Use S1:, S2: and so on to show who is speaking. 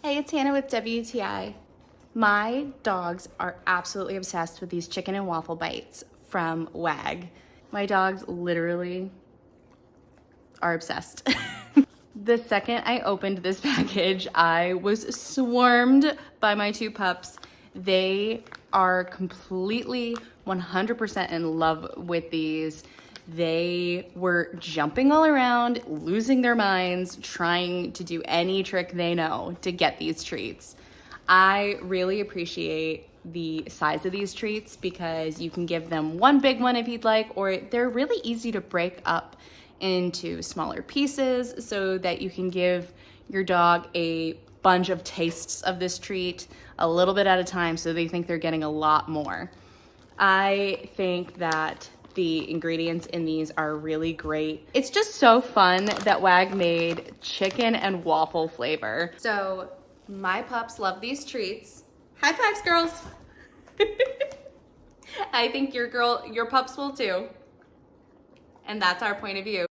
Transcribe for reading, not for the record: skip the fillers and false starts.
S1: Hey, it's Hannah with WTI. My dogs are absolutely obsessed with these chicken and waffle bites from WAG. My dogs literally are obsessed. The second I opened this package, I was swarmed by my two pups. They are completely 100% in love with these. They were jumping all around, losing their minds, trying to do any trick they know to get these treats. I really appreciate the size of these treats because you can give them one big one if you'd like, or they're really easy to break up into smaller pieces so that you can give your dog a bunch of tastes of this treat a little bit at a time so they think they're getting a lot more. I think that the ingredients in these are really great. It's just so fun that WAG made chicken and waffle flavor. So my pups love these treats. High fives, girls. I think your pups will too. And that's our point of view.